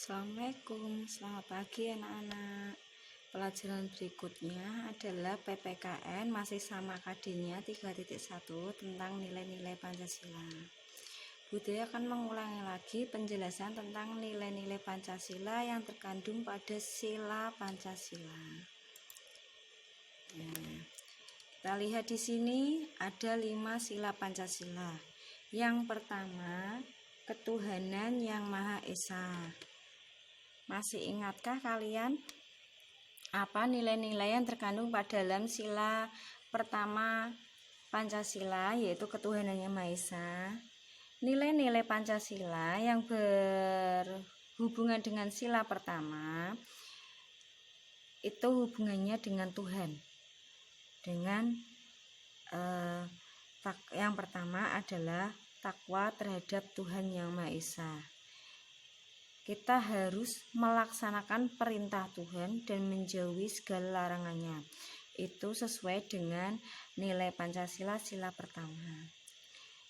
Assalamualaikum, selamat pagi anak-anak. Pelajaran berikutnya adalah PPKN masih sama KD-nya 3.1 tentang nilai-nilai Pancasila. Budaya akan mengulangi lagi penjelasan tentang nilai-nilai Pancasila yang terkandung pada sila Pancasila. Kita lihat di sini ada 5 sila Pancasila. Yang pertama, ketuhanan yang Maha Esa. Masih ingatkah kalian apa nilai-nilai yang terkandung pada dalam sila pertama Pancasila, yaitu ketuhanan yang Maha Esa? Nilai-nilai Pancasila yang berhubungan dengan sila pertama itu hubungannya dengan Tuhan. Yang pertama adalah takwa terhadap Tuhan yang Maha Esa. Kita harus melaksanakan perintah Tuhan dan menjauhi segala larangannya. Itu sesuai dengan nilai Pancasila sila pertama.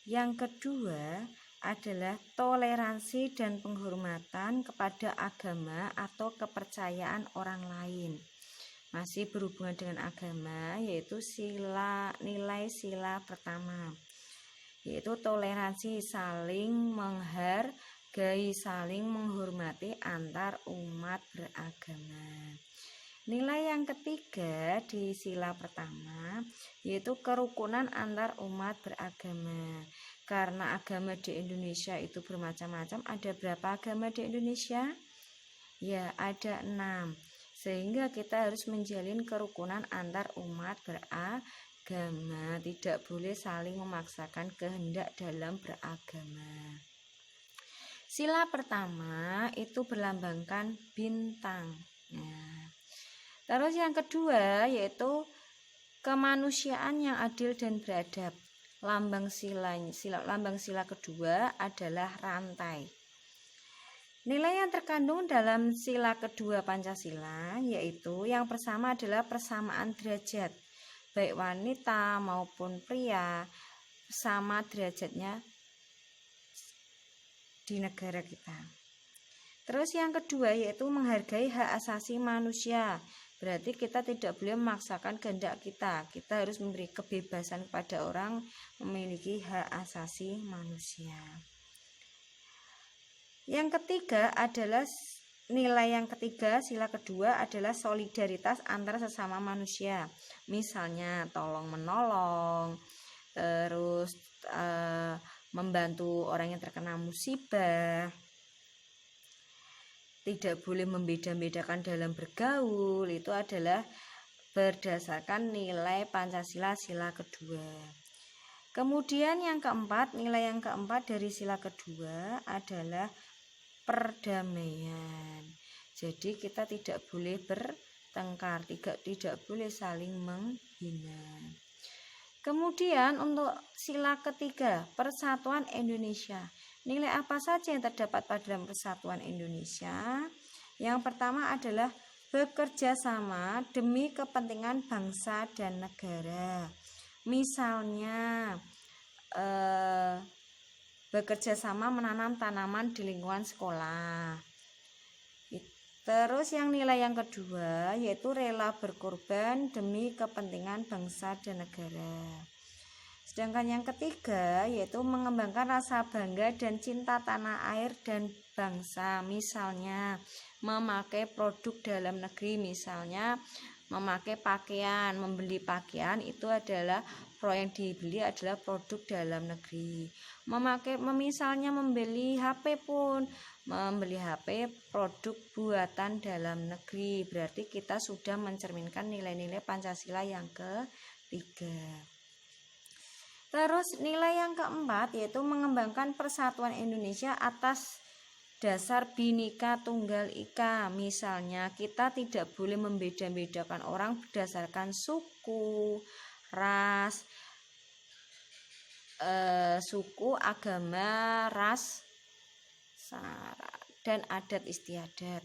Yang kedua adalah toleransi dan penghormatan kepada agama atau kepercayaan orang lain. Masih berhubungan dengan agama, yaitu nilai sila pertama, yaitu toleransi, saling menghargai, saling menghormati antar umat beragama. Nilai yang ketiga di sila pertama yaitu kerukunan antar umat beragama. Karena agama di Indonesia itu bermacam-macam. Ada berapa agama di Indonesia? Ya, ada 6. Sehingga kita harus menjalin kerukunan antar umat beragama. Tidak boleh saling memaksakan kehendak dalam beragama. Sila pertama itu berlambangkan bintang. Terus yang kedua yaitu kemanusiaan yang adil dan beradab. Lambang sila kedua adalah rantai. Nilai yang terkandung dalam sila kedua Pancasila yaitu yang pertama adalah persamaan derajat. Baik wanita maupun pria sama derajatnya di negara kita. Terus yang kedua yaitu menghargai hak asasi manusia. Berarti kita tidak boleh memaksakan kehendak kita. Kita harus memberi kebebasan kepada orang memiliki hak asasi manusia. Yang ketiga adalah nilai yang ketiga sila kedua adalah solidaritas antara sesama manusia. Misalnya tolong menolong, terus membantu orang yang terkena musibah. Tidak boleh membeda-bedakan dalam bergaul. Itu adalah berdasarkan nilai Pancasila sila kedua. Kemudian yang keempat, nilai yang keempat dari sila kedua adalah perdamaian. Jadi kita tidak boleh bertengkar, tidak boleh saling menghina. Kemudian untuk sila ketiga, persatuan Indonesia. Nilai apa saja yang terdapat pada dalam persatuan Indonesia? Yang pertama adalah bekerja sama demi kepentingan bangsa dan negara. Misalnya bekerja sama menanam tanaman di lingkungan sekolah. Terus yang nilai yang kedua yaitu rela berkorban demi kepentingan bangsa dan negara. Sedangkan yang ketiga yaitu mengembangkan rasa bangga dan cinta tanah air dan bangsa. Misalnya memakai produk dalam negeri, misalnya memakai pakaian, membeli pakaian itu adalah yang dibeli adalah produk dalam negeri. Misalnya membeli HP pun, membeli HP produk buatan dalam negeri. Berarti kita sudah mencerminkan nilai-nilai Pancasila yang ketiga. Terus nilai yang keempat yaitu mengembangkan persatuan Indonesia atas dasar Bhinneka Tunggal Ika. Misalnya kita tidak boleh membeda-bedakan orang berdasarkan suku, ras, agama, ras, dan adat istiadat.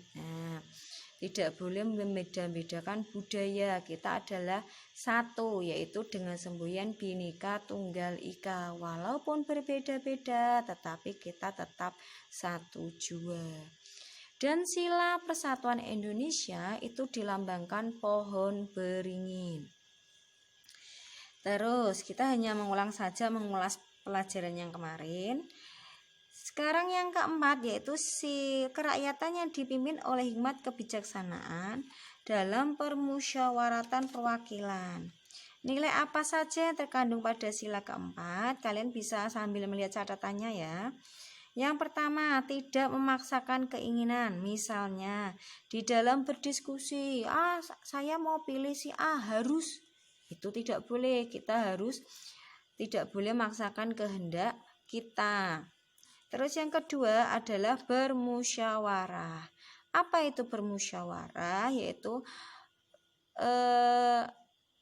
Tidak boleh membeda-bedakan budaya. Kita adalah satu, yaitu dengan semboyan Bhinneka Tunggal Ika. Walaupun berbeda-beda, tetapi kita tetap satu jua. Dan sila Persatuan Indonesia itu dilambangkan pohon beringin. Terus kita hanya mengulang mengulas pelajaran yang kemarin. Sekarang yang keempat yaitu si kerakyatan yang dipimpin oleh hikmat kebijaksanaan dalam permusyawaratan perwakilan. Nilai apa saja yang terkandung pada sila keempat? Kalian bisa sambil melihat catatannya ya. Yang pertama, tidak memaksakan keinginan. Misalnya, di dalam berdiskusi, saya mau pilih si A, harus. Itu tidak boleh. Kita harus tidak boleh memaksakan kehendak kita. Terus yang kedua adalah bermusyawarah. Apa itu bermusyawarah? Yaitu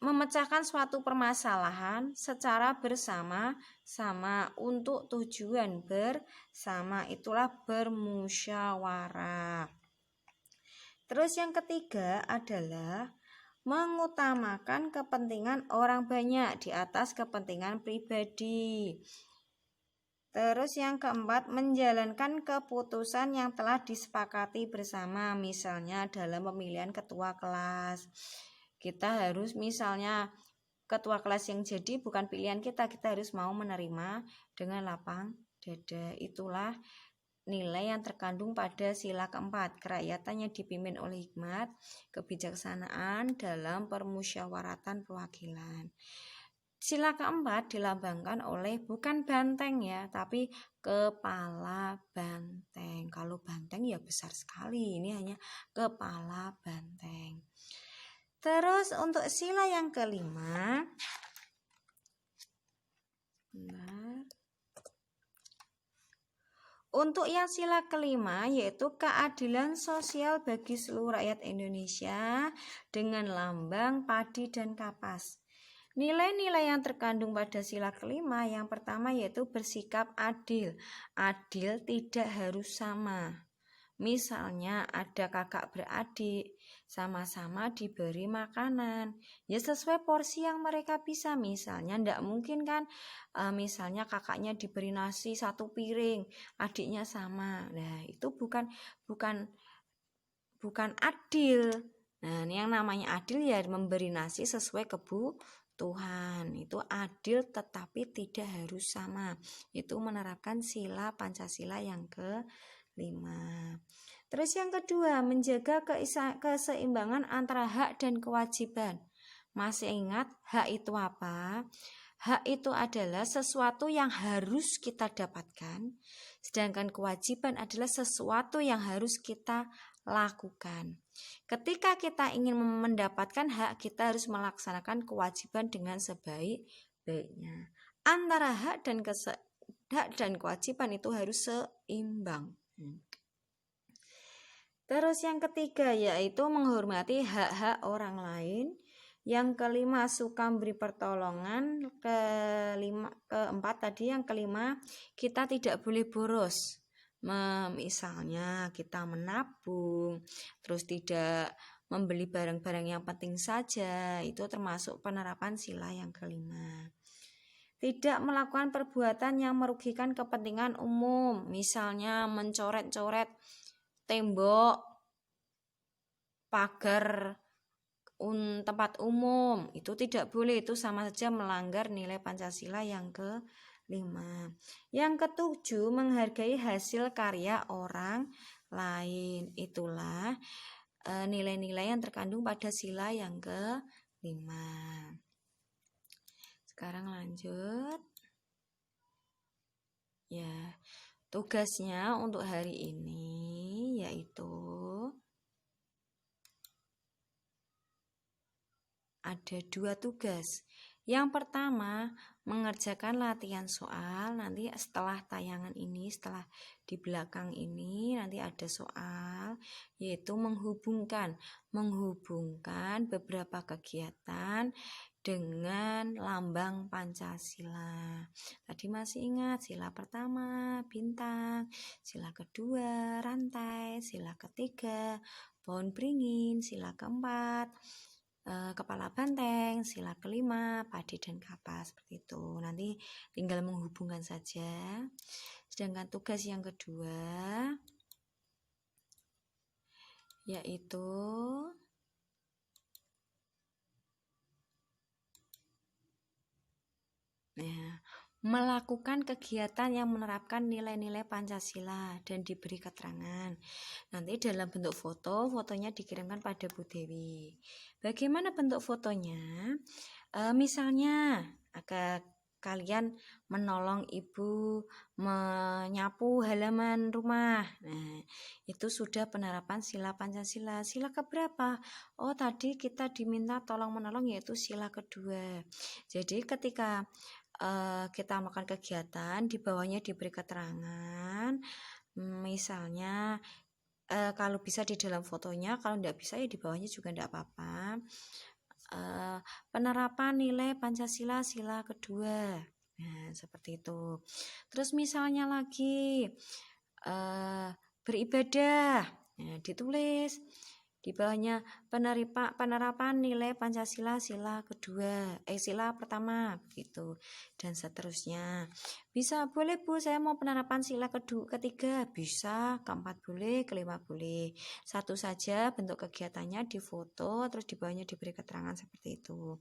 memecahkan suatu permasalahan secara bersama-sama untuk tujuan bersama, itulah bermusyawarah. Terus yang ketiga adalah mengutamakan kepentingan orang banyak di atas kepentingan pribadi. Terus yang keempat, menjalankan keputusan yang telah disepakati bersama, misalnya dalam pemilihan ketua kelas. Kita harus misalnya ketua kelas yang jadi bukan pilihan kita harus mau menerima dengan lapang dada. Itulah nilai yang terkandung pada sila keempat, kerakyatan yang dipimpin oleh hikmat kebijaksanaan dalam permusyawaratan perwakilan. Sila keempat dilambangkan oleh bukan banteng ya, tapi kepala banteng. Kalau banteng ya besar sekali, ini hanya kepala banteng. Terus untuk sila yang kelima, untuk yang sila kelima yaitu keadilan sosial bagi seluruh rakyat Indonesia dengan lambang padi dan kapas. Nilai-nilai yang terkandung pada sila kelima yang pertama yaitu bersikap adil. Adil tidak harus sama. Misalnya ada kakak beradik, sama-sama diberi makanan, ya sesuai porsi yang mereka bisa. Misalnya ndak mungkin kan, misalnya kakaknya diberi nasi 1 piring, adiknya sama. Nah itu bukan adil. Nah yang namanya adil ya memberi nasi sesuai kebutuhan. Itu adil tetapi tidak harus sama. Itu menerapkan sila Pancasila yang ke-5. Terus yang kedua, menjaga keseimbangan antara hak dan kewajiban. Masih ingat hak itu apa? Hak itu adalah sesuatu yang harus kita dapatkan, sedangkan kewajiban adalah sesuatu yang harus kita lakukan. Ketika kita ingin mendapatkan hak, kita harus melaksanakan kewajiban dengan sebaik-baiknya. Antara hak dan kewajiban itu harus seimbang. Terus yang ketiga yaitu menghormati hak-hak orang lain. Yang kelima, suka memberi pertolongan. Keempat tadi, yang kelima, kita tidak boleh boros. Misalnya kita menabung, terus tidak membeli barang-barang yang penting saja. Itu termasuk penerapan sila yang kelima. Tidak melakukan perbuatan yang merugikan kepentingan umum. Misalnya mencoret-coret tembok, pagar tempat umum, itu tidak boleh. Itu sama saja melanggar nilai Pancasila yang ke-5. Yang ke-7, menghargai hasil karya orang lain. Itulah nilai-nilai yang terkandung pada sila yang ke-5. Sekarang lanjut ya. Tugasnya untuk hari ini yaitu ada 2 tugas. Yang pertama, mengerjakan latihan soal. Nanti setelah tayangan ini, setelah di belakang ini nanti ada soal, yaitu menghubungkan beberapa kegiatan dengan lambang Pancasila. Tadi masih ingat sila pertama bintang, sila kedua rantai, sila ketiga pohon beringin, sila keempat kepala banteng, sila kelima padi dan kapas, seperti itu. Nanti tinggal menghubungkan saja. Sedangkan tugas yang kedua yaitu melakukan kegiatan yang menerapkan nilai-nilai Pancasila dan diberi keterangan. Nanti dalam bentuk foto, fotonya dikirimkan pada Bu Dewi. Bagaimana bentuk fotonya? Misalnya kalian menolong ibu menyapu halaman rumah. Nah, itu sudah penerapan sila Pancasila. Sila keberapa? Oh, tadi kita diminta tolong menolong, yaitu sila kedua. Jadi ketika kita melakukan kegiatan, di bawahnya diberi keterangan, misalnya kalau bisa di dalam fotonya, kalau tidak bisa ya di bawahnya juga tidak apa-apa. Penerapan nilai Pancasila sila kedua, nah seperti itu. Terus misalnya lagi beribadah, nah, ditulis di bawahnya penerapan nilai Pancasila sila kedua, sila pertama gitu, dan seterusnya. Bisa, boleh Bu, saya mau penerapan sila ketiga, bisa, keempat boleh, kelima boleh. Satu saja bentuk kegiatannya di foto, terus di bawahnya diberi keterangan seperti itu.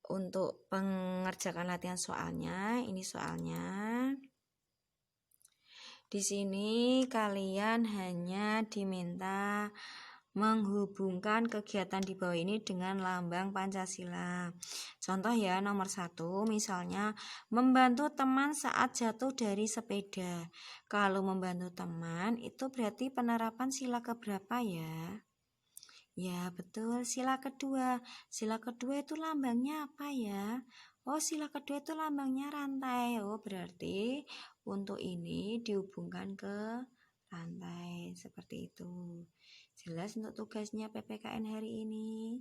Untuk pengerjakan latihan soalnya, ini soalnya. Di sini kalian hanya diminta menghubungkan kegiatan di bawah ini dengan lambang Pancasila. Contoh ya, nomor 1, misalnya membantu teman saat jatuh dari sepeda. Kalau membantu teman itu berarti penerapan sila keberapa ya? Ya betul, sila kedua. Sila kedua itu lambangnya apa ya? Oh, sila kedua itu lambangnya rantai. Oh, berarti untuk ini dihubungkan ke rantai seperti itu. Jelas untuk tugasnya PPKN hari ini.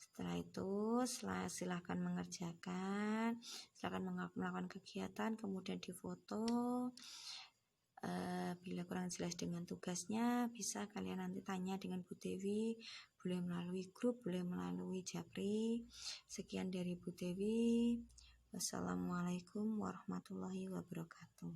Setelah itu silahkan mengerjakan, silahkan melakukan kegiatan, kemudian difoto. Bila kurang jelas dengan tugasnya, bisa kalian nanti tanya dengan Bu Dewi, boleh melalui grup, boleh melalui Japri. Sekian dari Bu Dewi. Wassalamualaikum warahmatullahi wabarakatuh.